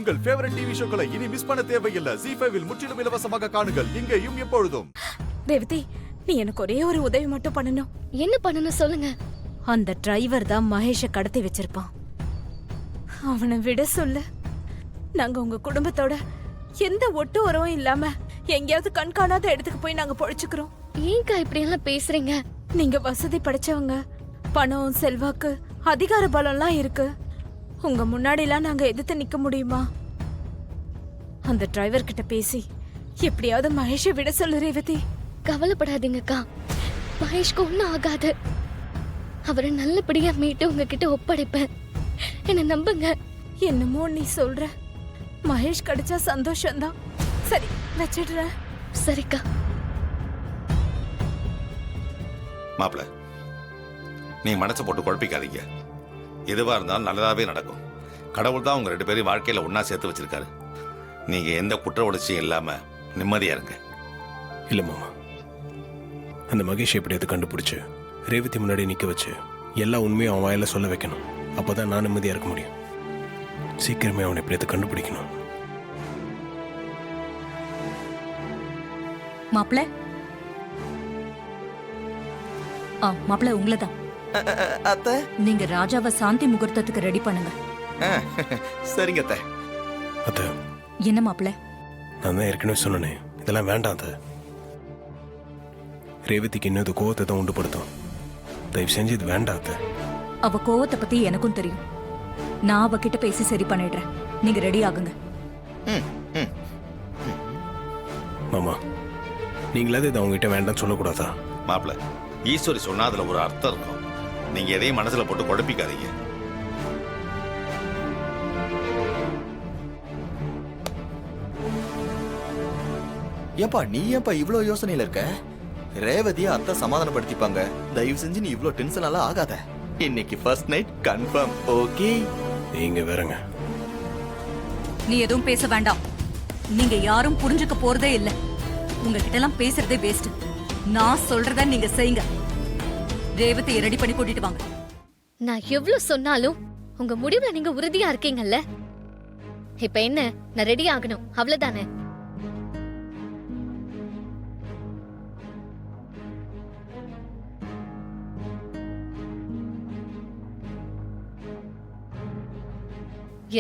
உங்கள் favourite TV ஷோக்களை இனி miss பண்ண தேவையில்லை. ZEE5 இல் முற்றிலும் இலவசமாக காணுங்கள். இங்கேயும் எப்பொழுதும். ரேவதி, நீ எனக்கு ஒரே ஒரு உதவி மட்டும் பண்ணணும். என்ன பண்ணணும் சொல்லுங்க. அந்த டிரைவர் தான் மகேஷை கடத்தி வச்சிருப்பான். அவனை விட சொல்லு. நாங்க உங்க குடும்பத்தோட எந்த ஒட்டு உறவும் இல்லாம எங்கேயாவது கண்காணாத இடத்துக்கு போய் நாங்க பொழைச்சுக்கிறோம். ஏங்கா இப்படி எல்லாம் பேசுறீங்க? நீங்க வசதி படைச்சவங்க. பணம், செல்வாக்கு, அதிகார பலம்லாம் இருக்கு. உங்க முன்னாடிலாம் நாங்க எதிர்த்து நிக்க முடியுமா? அந்த டிரைவர் கிட்ட பேசி எப்படியாவது மகேஷை விட சொல்லு ரேவதி. கவலைப்படாதீங்கக்கா, மகேஷ்க்கு ஒன்னும் ஆகாது. அவரை நல்லபடியா மீட்டு உங்ககிட்ட ஒப்படைப்பேன். என்ன நம்புங்க. என்னமோ நீ சொல்ற. மகேஷ் கிடைச்சா சந்தோஷம்தான். சரி, வச்சிடுறேன். சரிக்கா. மாப்பிள, நீ மனசை போட்டு குழப்பிக்காதீங்க. எதுவா இருந்தாலும் நல்லதாவே நடக்கும். கடவுள் தான் உங்க 2 பேரையும் வாழ்க்கையில ஒன்னா சேர்த்து வச்சிருக்காரு. நீங்க எந்த குற்ற உணர்ச்சியும் இல்லாம நிம்மதியா இருங்க. இல்ல மாமா, அந்த மகேஷ் எப்படியாவது கண்டுபிடிச்சு ரேவதி முன்னாடி நிக்க வச்சு எல்லா உண்மையும் அவன் வாயில சொல்ல வைக்கணும். அப்பதான் நான் நிம்மதியா இருக்க முடியும். சீக்கிரமே அவனை எப்படியாவது கண்டுபிடிக்கணும். மாப்பிள, மாப்பிள உங்களதான். அத்தை, நீங்க ராஜாவை சாந்தி முகூர்த்தத்துக்கு ரெடி பண்ணுங்க. சரிங்க அத்தை. அத்தை, என்ன மாப்பிள? நான் தான் ஏற்கனவே சொன்னேனே, இதெல்லாம் வேண்டாம் அத்தை. ரேவதிக்கு இன்னொரு கோவத்தை தான் உண்டுபடுத்தும். தயவு செஞ்சு இது வேண்டாம் அத்தை. அவ கோவத்தை பத்தி எனக்கும் தெரியும். நான் அவகிட்ட பேசி சரி பண்ணிடுறேன். நீங்க ரெடி ஆகுங்க. மாமா, நீங்களாவது இதை அவங்ககிட்ட வேண்டாம் சொல்லக்கூடாதா? மாப்பிள, ஈஸ்வரி சொன்னா அதுல ஒரு அர்த்தம் இருக்கும். நீங்க எதையும் மனசுல போட்டு குழப்பிக்காதீங்க. ஏப்பா நீ ஏப்பா இவ்ளோ யோசனையில இருக்க? ரேவதியை அத்தை சமாதானப்படுத்திப்பாங்க. தயவு செஞ்சு நீ இவ்ளோ டென்ஷனால ஆகாத. இன்னைக்கு ஃபர்ஸ்ட் நைட் கன்ஃபார்ம். ஓகே? நீங்க வேறங்க. நீ எதுவும் பேச வேண்டாம். நீங்க யாரும் புரிஞ்சுக்க போறதே இல்ல. உங்ககிட்ட எல்லாம் பேசுறதே வேஸ்ட். நான் சொல்றத நீங்க செய்யுங்க. ரேவதியை ரெடி பண்ணி கூட்டிட்டு வாங்க. நான் எவ்வளவு சொன்னாலும் உங்க முடிவுல நீங்க உறுதியா இருக்கீங்கல்ல. இப்ப என்ன, நான் ரெடி ஆகணும், அவ்வளவுதானே?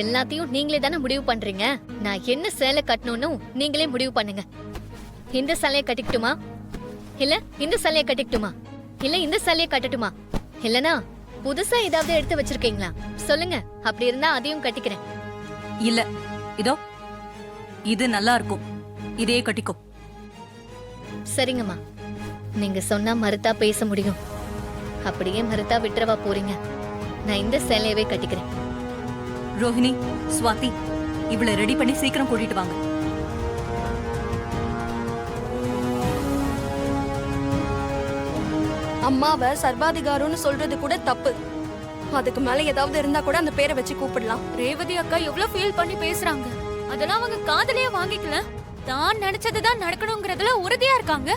எல்லாத்தையும் நீங்களே தானே முடிவு பண்றீங்க. நான் என்ன சேலை கட்டணும்னு நீங்களே முடிவு பண்ணுங்க. இந்த சேலையை கட்டிக்கட்டுமா, இல்ல இந்த சேலையை கட்டிக்கட்டுமா, இல்ல இந்த சேலையை கட்டட்டுமா, இல்லனா புதுசா ஏதாவது எடுத்து வச்சிருக்கீங்களா சொல்லுங்க. அப்படி இருந்தா அதையும் கட்டிக்கிறேன். இல்ல, இதோ இது நல்லா இருக்கும், இதே கட்டிக்கோ. சரிங்கம்மா, நீங்க சொன்னா மறுத்தா பேச முடியும். அப்படியே மறுத்தா விட்டுறவா போறீங்க? நான் இந்த சேலையவே கட்டிக்கிறேன். ரோஹிணி, ஸ்வாதி, இவளை ரெடி பண்ணி சீக்கிரம் கூட்டிட்டு வாங்க. அம்மாவை சர்வாதிகாரம்னு சொல்றது கூட தப்பு. அதுக்கு மேல ஏதாவது இருந்தா கூட அந்த பேரை வச்சு கூப்பிடலாம். ரேவதி அக்கா எவ்வளவு ஃபீல் பண்ணி பேசுறாங்க. அதெல்லாம் அவங்க காதலையே வாங்கிக்கல. தான் நினைச்சதுதான் நடக்கணும்ங்கறதுல உறுதியா இருக்காங்க.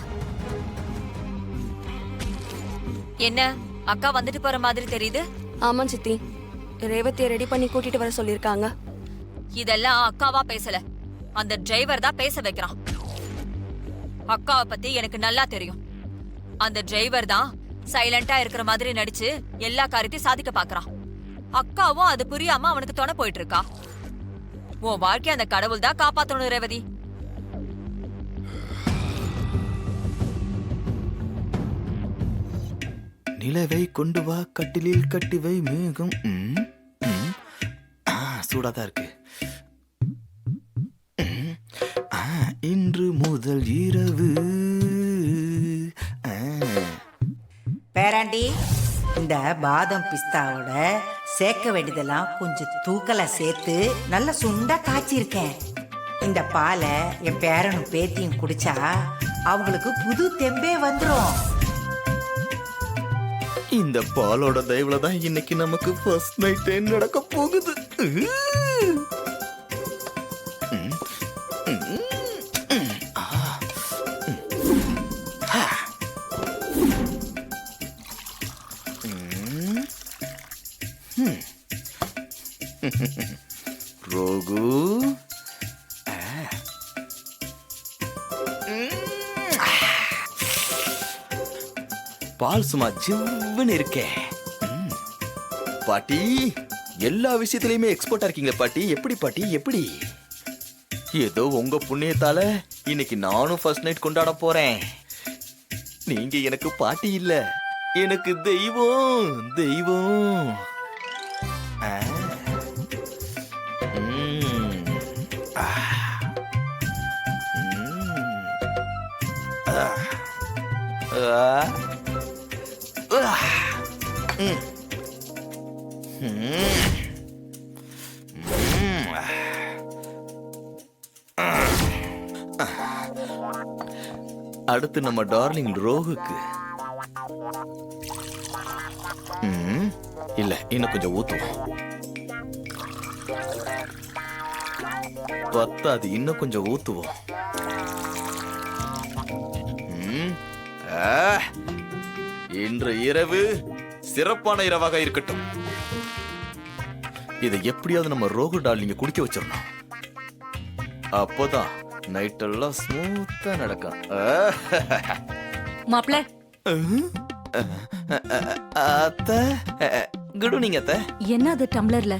என்ன அக்கா வந்துட்டு போற மாதிரி தெரியுது? ஆமா சித்தி, ரேவதியை ரெடி பண்ணி கூட்டிட்டு வர சொல்லிருக்காங்க. இதெல்லாம் அக்காவா பேசல, அந்த டிரைவர் தான் பேச வைக்கிறான். அக்காவை பத்தி எனக்கு நல்லா தெரியும். அந்த டிரைவர் தான் சைலண்டா இருக்கிற மாதிரி நடிச்சு எல்லா காரியத்தையும் சாதிக்க பாக்குறான். அக்காவும் அது புரியாம அவனுக்கு துணை போயிட்டு இருக்கா. உன் வாழ்க்கை அந்த கடவுள் தான் காப்பாத்தணும் ரேவதி. நிலவை கொண்டு வா, கட்டிலில் கட்டி வை மேகம். சூடாதான் இருக்கு. இன்று முதல் இரவு. பேராண்டி, இந்த பாதம் பிஸ்தாவோட சேர்க்க வேண்டியதெல்லாம் கொஞ்சம் தூக்கலா சேர்த்து நல்லா சுண்டா காய்ச்சிருக்கேன். இந்த பாலை என் பேரனும் பேத்தியும் குடிச்சா அவங்களுக்கு புது தெம்பே வந்துடும். இந்த பாலோட தயவுல தான் இன்னைக்கு நமக்கு ஃபர்ஸ்ட் நைட் நடக்க போகுது. ரோகு, பால் சும்மா ஜிவ்வுன்னு இருக்கே. பாட்டி எல்லா விஷயத்திலயுமே எக்ஸ்பர்ட்டா இருக்கீங்களே பாட்டி. எப்படி பாட்டி எப்படி? ஏதோ உங்க புண்ணியத்தால இன்னைக்கு நானும் ஃபர்ஸ்ட் நைட் கொண்டாட போறேன். நீங்க எனக்கு பாட்டி இல்ல, எனக்கு தெய்வம் தெய்வம். ஆ. ம். ஆ. ம். ஆ. ஆ. ஆ. ம். ம். அடுத்து நம்ம டார்லிங் ரோகுக்கு. இல்ல இன்னும் கொஞ்சம் ஊத்துவோம். பத்தாது, இன்னும் கொஞ்சம் ஊத்துவோம். இன்று இரவு சிறப்பான இரவாக இருக்கட்டும். இதை எப்படியாவது நம்ம ரோகு டார்லிங்க குடிக்க வச்சிடணும். அப்போதான் நைட் எல்லாம் ஸ்மூத்தா நடக்கும். மாப்ள அத்தை, குடு நீங்க அத்தை. என்ன அது டம்ளர்ல?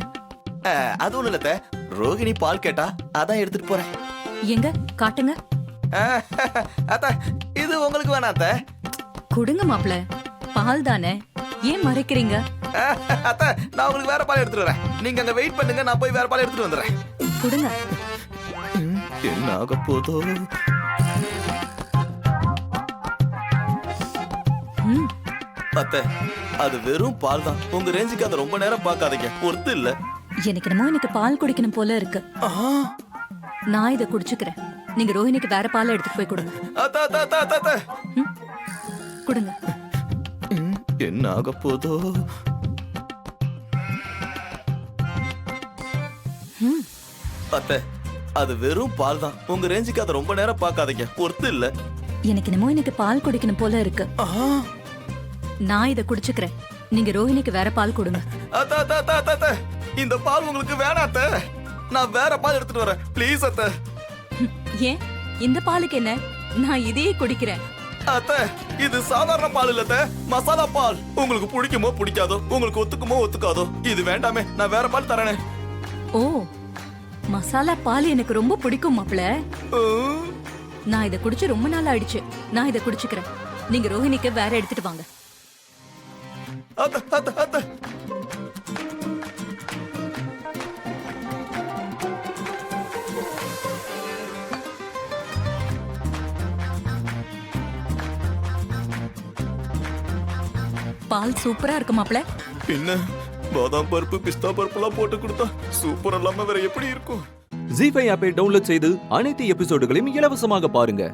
அது ஒண்ணு இல்ல அத்தை, ரோகிணி பால் கேட்டா அதான் எடுத்துட்டு போறேன். எங்க காட்டுங்க. அத்தை இது உங்களுக்கு வேணாம் அத்தை. கொடுங்க மாப்ள, பால் தானே, ஏன் மறைக்கிறீங்க? அத்தை நான் உங்களுக்கு வேற பால் எடுத்துட்டு வரேன். நீங்க அங்க வெயிட் பண்ணுங்க, நான் போய் வேற பால் எடுத்துட்டு வந்துடுறேன். கொடுங்க. என்ன ஆக போதோ? அத்தை அது வெறும் பால் தான். உங்க ரேஞ்சுக்கு அதை ரொம்ப நேரம் பார்க்காதீங்க, பொறுத்து இல்ல. எனக்கு பால் குடிக்கணும் போல இருக்கு. நான் இதை குடிச்சுக்கிறேன். நீங்க ரோஹிணிக்கு வேற பால் எடுத்துட்டு போய் கொடுங்க. அத்தை அத்தை அத்தை அத்தை கொடுங்க. என்ன ஆக போதோ? அத்தை அது வெறும் பால் தான். உங்க ரேஞ்சுக்கு அதை ரொம்ப நேரம் பார்க்காதீங்க, பொறுத்து இல்ல. எனக்கு பால் குடிக்கணும் போல இருக்கு. நான் இதை குடிச்சுக்கிறேன். நீங்க ரோஹிணிக்கு வேற பால் கொடுங்க. அத்தை அத்தை அத்தை அத்தை இந்த பால் உங்களுக்கு வேணாம் அத்தை. நான் வேற பால் எடுத்துட்டு வரேன், ப்ளீஸ் அத்தை. ஏன் இந்த பாலுக்கு என்ன? நான் இதையே குடிக்கிறேன். அத்தை இது சாதாரண பால் இல்ல அத்தை, மசாலா பால். உங்களுக்கு பிடிக்குமோ பிடிக்காதோ, உங்களுக்கு ஒத்துக்குமோ ஒத்துக்காதோ, இது வேண்டாமே, நான் வேற பால் தரேனே. ஓ, மசாலா பால் எனக்கு ரொம்ப பிடிக்கும் மாப்ள. நான் இதை குடிச்சு ரொம்ப நாள் ஆயிடுச்சு. நான் இதை குடிச்சுக்கிறேன். நீங்க ரோஹிணிக்கு வேற எடுத்துட்டு வாங்க. அத்தை அத்தை அத்தை பால் சூப்பரா இருக்கு மாப்ள. பின்ன பாதாம் பருப்பு பிஸ்தா பருப்புலாம் போட்டு கொடுத்தா சூப்பர் இல்லாம வேற எப்படி இருக்கும்? ஜீ5 ஆப்பை டவுன்லோட் செய்து அனைத்து எபிசோடுகளையும் இலவசமாக பாருங்க.